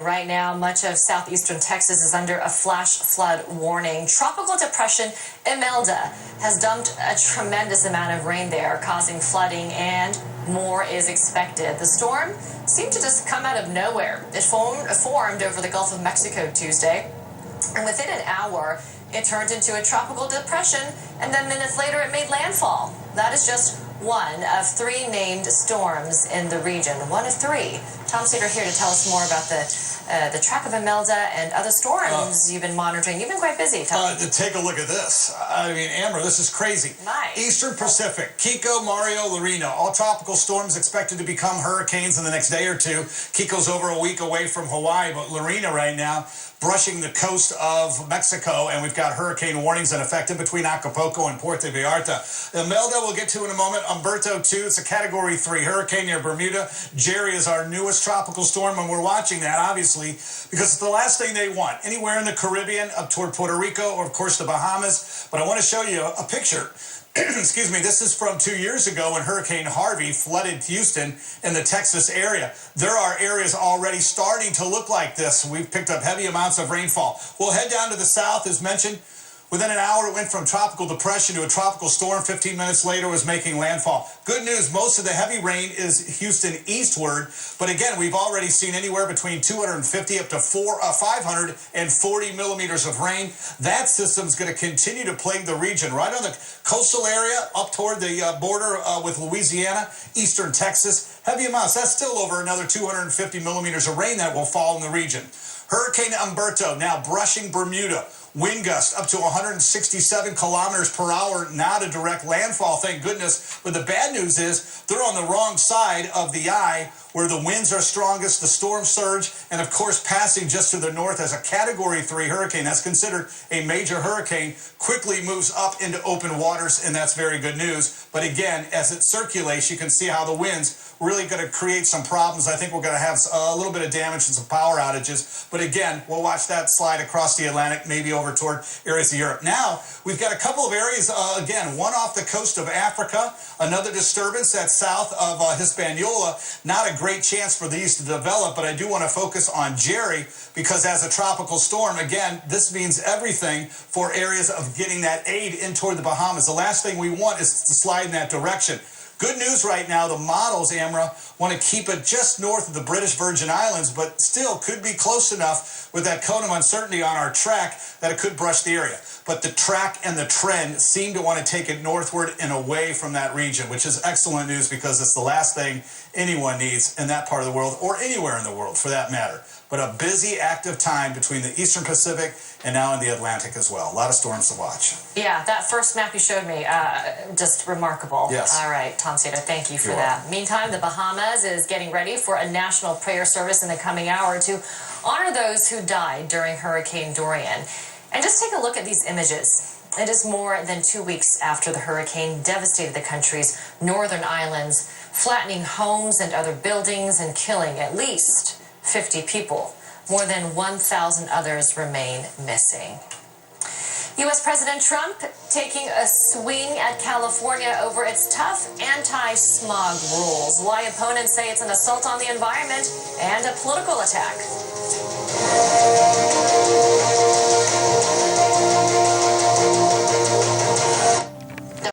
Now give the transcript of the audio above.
Right now, much of southeastern Texas is under a flash flood warning. Tropical depression Imelda has dumped a tremendous amount of rain there, causing flooding, and more is expected. The storm seemed to just come out of nowhere. It formed over the Gulf of Mexico Tuesday, and within an hour, it turned into a tropical depression, and then minutes later, it made landfall. That is just one of three named storms in the region. One of three. Tom Sater here to tell us more about the track of Imelda and other storms you've been monitoring. You've been quite busy. Take a look at this. I mean, Amber, this is crazy. Nice. Eastern Pacific, Kiko, Mario, Lorena, all tropical storms expected to become hurricanes in the next day or two. Kiko's over a week away from Hawaii, but Lorena right now brushing the coast of Mexico, and we've got hurricane warnings in effect in between Acapulco and Puerto Vallarta. Imelda we'll get to in a moment. Umberto 2, it's a Category 3 hurricane near Bermuda. Jerry is our newest tropical storm, and we're watching that, obviously, because it's the last thing they want. Anywhere in the Caribbean, up toward Puerto Rico, or, of course, the Bahamas. But I want to show you a picture. Excuse me, this is from 2 years ago when Hurricane Harvey flooded Houston in the Texas area. There are areas already starting to look like this. We've picked up heavy amounts of rainfall. We'll head down to the south, as mentioned. Within an hour, it went from tropical depression to a tropical storm. 15 minutes later, it was making landfall. Good news, most of the heavy rain is Houston eastward. But again, we've already seen anywhere between 250 up to 540 millimeters of rain. That system's going to continue to plague the region. Right on the coastal area, up toward the border with Louisiana, eastern Texas. Heavy amounts. That's still over another 250 millimeters of rain that will fall in the region. Hurricane Umberto now brushing Bermuda. Wind gust up to 167 kilometers per hour, not a direct landfall, thank goodness. But the bad news is they're on the wrong side of the eye where the winds are strongest, the storm surge, and of course passing just to the north as a Category 3 hurricane. That's considered a major hurricane, quickly moves up into open waters, and that's very good news. But again, as it circulates, you can see how the winds really going to create some problems. I think we're going to have a little bit of damage and some power outages. But again, we'll watch that slide across the Atlantic, maybe over toward areas of Europe. Now, we've got a couple of areas, again, one off the coast of Africa, another disturbance that's south of Hispaniola. Not a great chance for these to develop, but I do want to focus on Jerry because as a tropical storm, again, this means everything for areas of getting that aid in toward the Bahamas. The last thing we want is to slide in that direction. Good news right now, the models, Amra, want to keep it just north of the British Virgin Islands, but still could be close enough with that cone of uncertainty on our track that it could brush the area. But the track and the trend seem to want to take it northward and away from that region, which is excellent news because it's the last thing anyone needs in that part of the world, or anywhere in the world for that matter. But a busy, active time between the Eastern Pacific and now in the Atlantic as well. A lot of storms to watch. Yeah, that first map you showed me, just remarkable. Yes. All right, Tom Sater, thank you for You're that. welcome. Meantime, the Bahamas is getting ready for a national prayer service in the coming hour to honor those who died during Hurricane Dorian. And just take a look at these images. It is more than 2 weeks after the hurricane devastated the country's northern islands, flattening homes and other buildings and killing at least 50 people. More than 1,000 others remain missing. U.S. President Trump taking a swing at California over its tough anti-smog rules. Why opponents say it's an assault on the environment and a political attack.